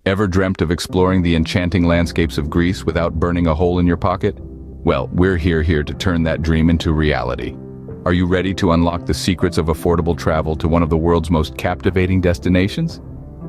Ever dreamt of exploring the enchanting landscapes of Greece without burning a hole in your pocket? Well, we're here to turn that dream into reality. Are you ready to unlock the secrets of affordable travel to one of the world's most captivating destinations?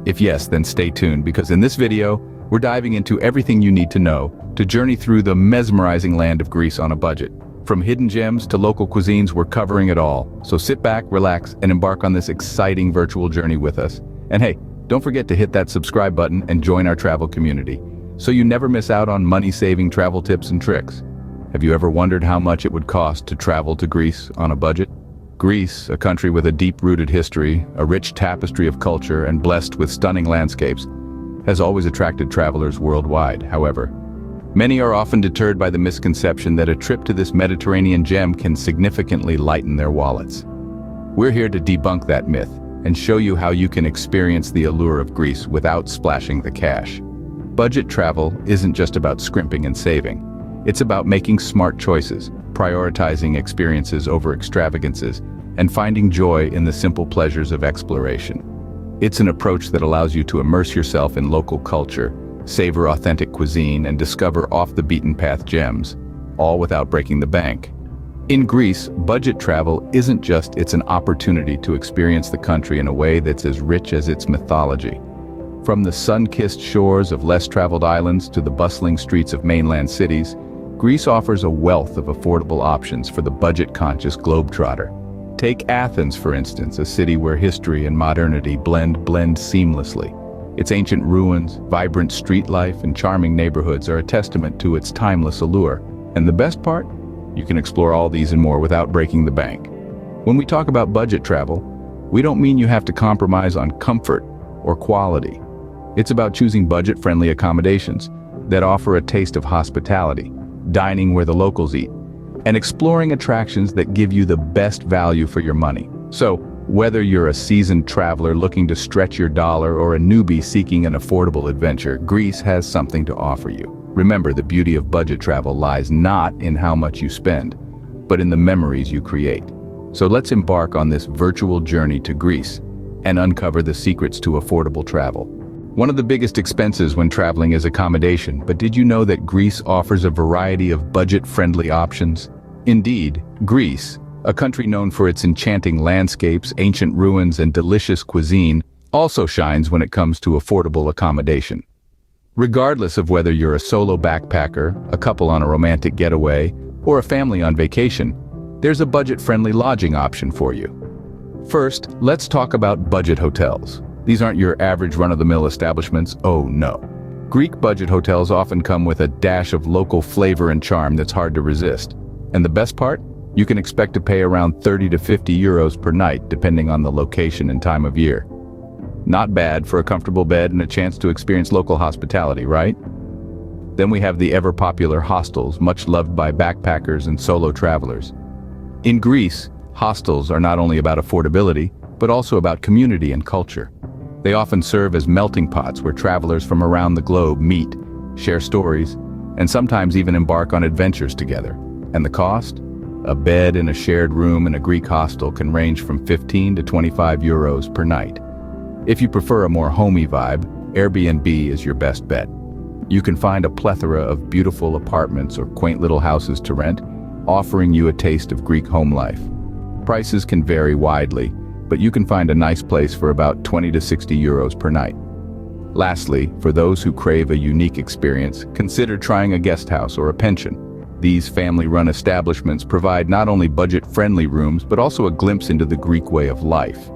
If yes, then stay tuned, because in this video, we're diving into everything you need to know to journey through the mesmerizing land of Greece on a budget. From hidden gems to local cuisines, we're covering it all. So sit back, relax, and embark on this exciting virtual journey with us. And hey, don't forget to hit that subscribe button and join our travel community, so you never miss out on money-saving travel tips and tricks. Have you ever wondered how much it would cost to travel to Greece on a budget? Greece, a country with a deep-rooted history, a rich tapestry of culture, and blessed with stunning landscapes, has always attracted travelers worldwide. However, many are often deterred by the misconception that a trip to this Mediterranean gem can significantly lighten their wallets. We're here to debunk that myth and show you how you can experience the allure of Greece without splashing the cash. Budget travel isn't just about scrimping and saving. It's about making smart choices, prioritizing experiences over extravagances, and finding joy in the simple pleasures of exploration. It's an approach that allows you to immerse yourself in local culture, savor authentic cuisine, and discover off-the-beaten-path gems, all without breaking the bank. In Greece, budget travel isn't just an opportunity to experience the country in a way that's as rich as its mythology. From the sun-kissed shores of less-traveled islands to the bustling streets of mainland cities, Greece offers a wealth of affordable options for the budget-conscious globetrotter. Take Athens, for instance, a city where history and modernity blend seamlessly. Its ancient ruins, vibrant street life, and charming neighborhoods are a testament to its timeless allure. And the best part? You can explore all these and more without breaking the bank. When we talk about budget travel, we don't mean you have to compromise on comfort or quality. It's about choosing budget-friendly accommodations that offer a taste of hospitality, dining where the locals eat, and exploring attractions that give you the best value for your money. So, whether you're a seasoned traveler looking to stretch your dollar or a newbie seeking an affordable adventure, Greece has something to offer you. Remember, the beauty of budget travel lies not in how much you spend, but in the memories you create. So let's embark on this virtual journey to Greece and uncover the secrets to affordable travel. One of the biggest expenses when traveling is accommodation, but did you know that Greece offers a variety of budget-friendly options? Indeed, Greece, a country known for its enchanting landscapes, ancient ruins, and delicious cuisine, also shines when it comes to affordable accommodation. Regardless of whether you're a solo backpacker, a couple on a romantic getaway, or a family on vacation, there's a budget-friendly lodging option for you. First, let's talk about budget hotels. These aren't your average run-of-the-mill establishments, oh no. Greek budget hotels often come with a dash of local flavor and charm that's hard to resist. And the best part? You can expect to pay around 30 to 50 euros per night, depending on the location and time of year. Not bad for a comfortable bed and a chance to experience local hospitality, right? Then we have the ever-popular hostels, much loved by backpackers and solo travelers. In Greece, hostels are not only about affordability, but also about community and culture. They often serve as melting pots where travelers from around the globe meet, share stories, and sometimes even embark on adventures together. And the cost? A bed in a shared room in a Greek hostel can range from 15 to 25 euros per night. If you prefer a more homey vibe, Airbnb is your best bet. You can find a plethora of beautiful apartments or quaint little houses to rent, offering you a taste of Greek home life. Prices can vary widely, but you can find a nice place for about 20 to 60 euros per night. Lastly, for those who crave a unique experience, consider trying a guest house or a pension. These family-run establishments provide not only budget-friendly rooms, but also a glimpse into the Greek way of life.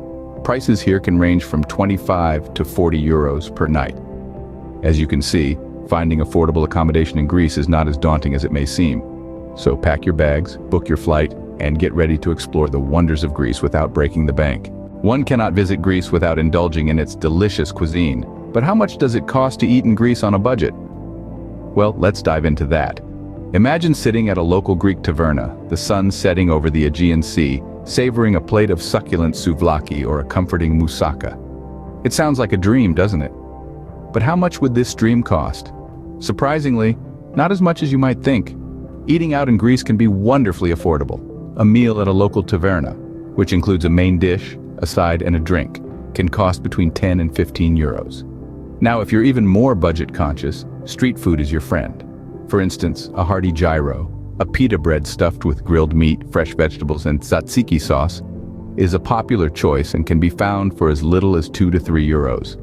Prices here can range from 25 to 40 euros per night. As you can see, finding affordable accommodation in Greece is not as daunting as it may seem. So pack your bags, book your flight, and get ready to explore the wonders of Greece without breaking the bank. One cannot visit Greece without indulging in its delicious cuisine. But how much does it cost to eat in Greece on a budget? Well, let's dive into that. Imagine sitting at a local Greek taverna, the sun setting over the Aegean Sea, savoring a plate of succulent souvlaki or a comforting moussaka. It sounds like a dream, doesn't it? But how much would this dream cost? Surprisingly, not as much as you might think. Eating out in Greece can be wonderfully affordable. A meal at a local taverna, which includes a main dish, a side, and a drink, can cost between 10 and 15 euros. Now, if you're even more budget conscious, street food is your friend. For instance, a hearty gyro, a pita bread stuffed with grilled meat, fresh vegetables, and tzatziki sauce, is a popular choice and can be found for as little as 2 to 3 euros.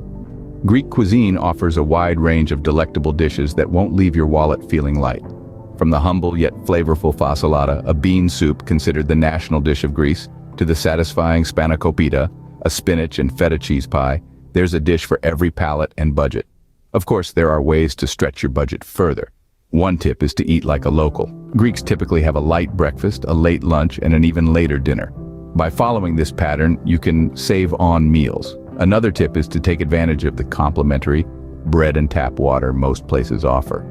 Greek cuisine offers a wide range of delectable dishes that won't leave your wallet feeling light. From the humble yet flavorful fasolata, a bean soup considered the national dish of Greece, to the satisfying spanakopita, a spinach and feta cheese pie, there's a dish for every palate and budget. Of course, there are ways to stretch your budget further. One tip is to eat like a local. Greeks typically have a light breakfast, a late lunch, and an even later dinner. By following this pattern, you can save on meals. Another tip is to take advantage of the complimentary bread and tap water most places offer.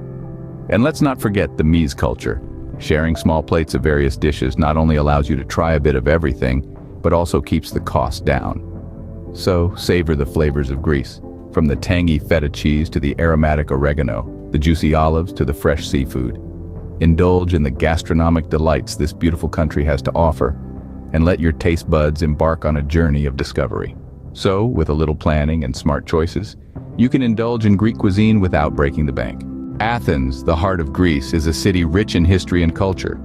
And let's not forget the mise culture. Sharing small plates of various dishes not only allows you to try a bit of everything, but also keeps the cost down. So, savor the flavors of Greece, from the tangy feta cheese to the aromatic oregano, the juicy olives to the fresh seafood. Indulge in the gastronomic delights this beautiful country has to offer, and let your taste buds embark on a journey of discovery. So, with a little planning and smart choices, you can indulge in Greek cuisine without breaking the bank. Athens, the heart of Greece, is a city rich in history and culture.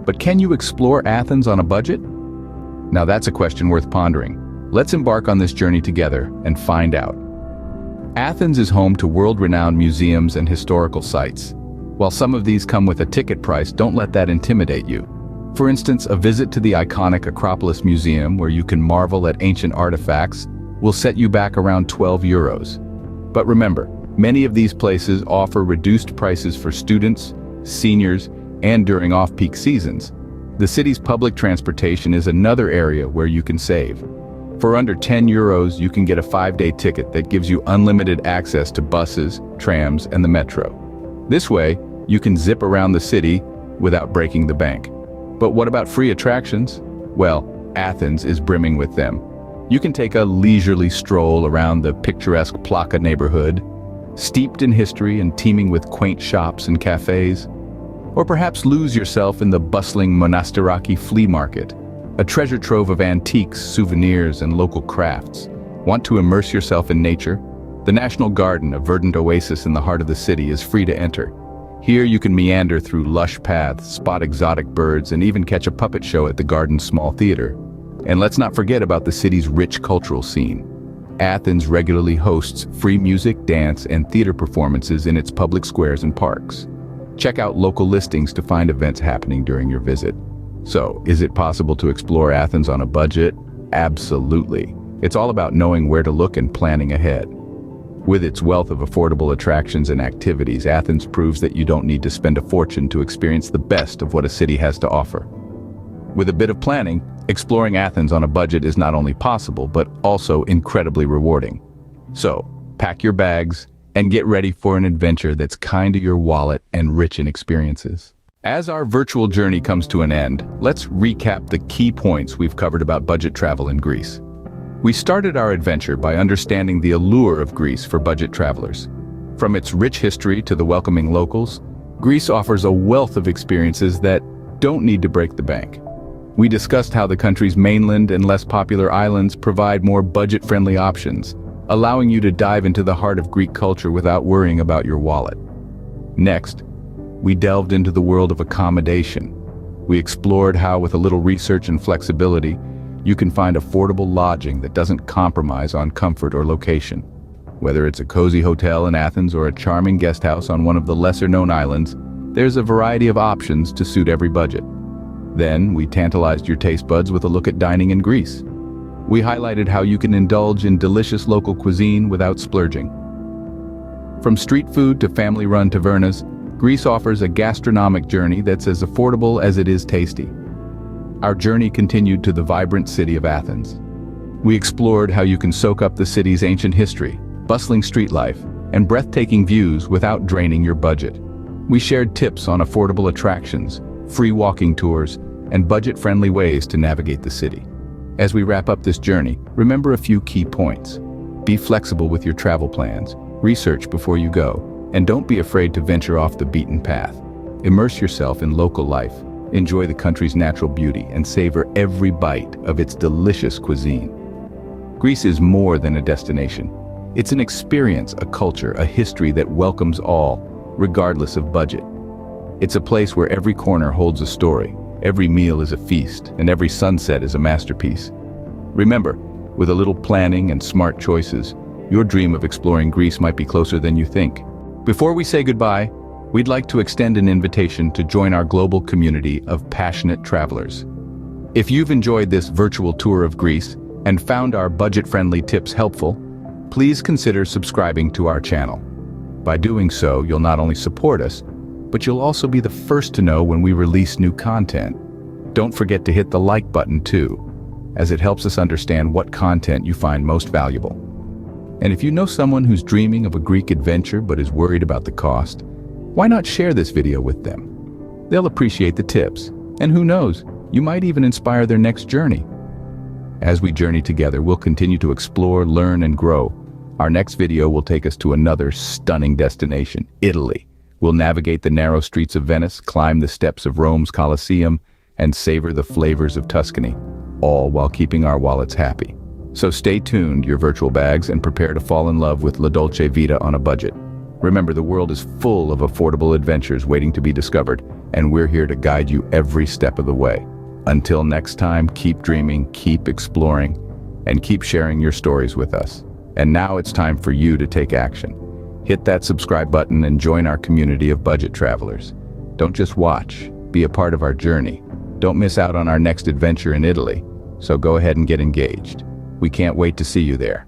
But can you explore Athens on a budget? Now that's a question worth pondering. Let's embark on this journey together and find out. Athens is home to world-renowned museums and historical sites. While some of these come with a ticket price, don't let that intimidate you. For instance, a visit to the iconic Acropolis Museum, where you can marvel at ancient artifacts, will set you back around 12 euros. But remember, many of these places offer reduced prices for students, seniors, and during off-peak seasons. The city's public transportation is another area where you can save. For under 10 euros, you can get a 5-day ticket that gives you unlimited access to buses, trams, and the metro. This way, you can zip around the city without breaking the bank. But what about free attractions? Well, Athens is brimming with them. You can take a leisurely stroll around the picturesque Plaka neighborhood, steeped in history and teeming with quaint shops and cafes. Or perhaps lose yourself in the bustling Monastiraki flea market, a treasure trove of antiques, souvenirs, and local crafts. Want to immerse yourself in nature? The National Garden, a verdant oasis in the heart of the city, is free to enter. Here you can meander through lush paths, spot exotic birds, and even catch a puppet show at the garden's small theater. And let's not forget about the city's rich cultural scene. Athens regularly hosts free music, dance, and theater performances in its public squares and parks. Check out local listings to find events happening during your visit. So, is it possible to explore Athens on a budget? Absolutely. It's all about knowing where to look and planning ahead. With its wealth of affordable attractions and activities, Athens proves that you don't need to spend a fortune to experience the best of what a city has to offer. With a bit of planning, exploring Athens on a budget is not only possible, but also incredibly rewarding. So, pack your bags and get ready for an adventure that's kind to your wallet and rich in experiences. As our virtual journey comes to an end, let's recap the key points we've covered about budget travel in Greece. We started our adventure by understanding the allure of Greece for budget travelers. From its rich history to the welcoming locals, Greece offers a wealth of experiences that don't need to break the bank. We discussed how the country's mainland and less popular islands provide more budget-friendly options, allowing you to dive into the heart of Greek culture without worrying about your wallet. Next, we delved into the world of accommodation. We explored how, with a little research and flexibility, you can find affordable lodging that doesn't compromise on comfort or location. Whether it's a cozy hotel in Athens or a charming guest house on one of the lesser-known islands, there's a variety of options to suit every budget. Then, we tantalized your taste buds with a look at dining in Greece. We highlighted how you can indulge in delicious local cuisine without splurging. From street food to family-run tavernas, Greece offers a gastronomic journey that's as affordable as it is tasty. Our journey continued to the vibrant city of Athens. We explored how you can soak up the city's ancient history, bustling street life, and breathtaking views without draining your budget. We shared tips on affordable attractions, free walking tours, and budget-friendly ways to navigate the city. As we wrap up this journey, remember a few key points. Be flexible with your travel plans, research before you go, and don't be afraid to venture off the beaten path. Immerse yourself in local life, enjoy the country's natural beauty, and savor every bite of its delicious cuisine. Greece is more than a destination. It's an experience, a culture, a history that welcomes all, regardless of budget. It's a place where every corner holds a story, every meal is a feast, and every sunset is a masterpiece. Remember, with a little planning and smart choices, your dream of exploring Greece might be closer than you think. Before we say goodbye, we'd like to extend an invitation to join our global community of passionate travelers. If you've enjoyed this virtual tour of Greece and found our budget-friendly tips helpful, please consider subscribing to our channel. By doing so, you'll not only support us, but you'll also be the first to know when we release new content. Don't forget to hit the like button too, as it helps us understand what content you find most valuable. And if you know someone who's dreaming of a Greek adventure but is worried about the cost, why not share this video with them? They'll appreciate the tips, and who knows, you might even inspire their next journey. As we journey together, we'll continue to explore, learn, and grow. Our next video will take us to another stunning destination, Italy. We'll navigate the narrow streets of Venice, climb the steps of Rome's Colosseum, and savor the flavors of Tuscany, all while keeping our wallets happy. So stay tuned, your virtual bags, and prepare to fall in love with La Dolce Vita on a budget. Remember, the world is full of affordable adventures waiting to be discovered, and we're here to guide you every step of the way. Until next time, keep dreaming, keep exploring, and keep sharing your stories with us. And now it's time for you to take action. Hit that subscribe button and join our community of budget travelers. Don't just watch, be a part of our journey. Don't miss out on our next adventure in Italy, so go ahead and get engaged. We can't wait to see you there.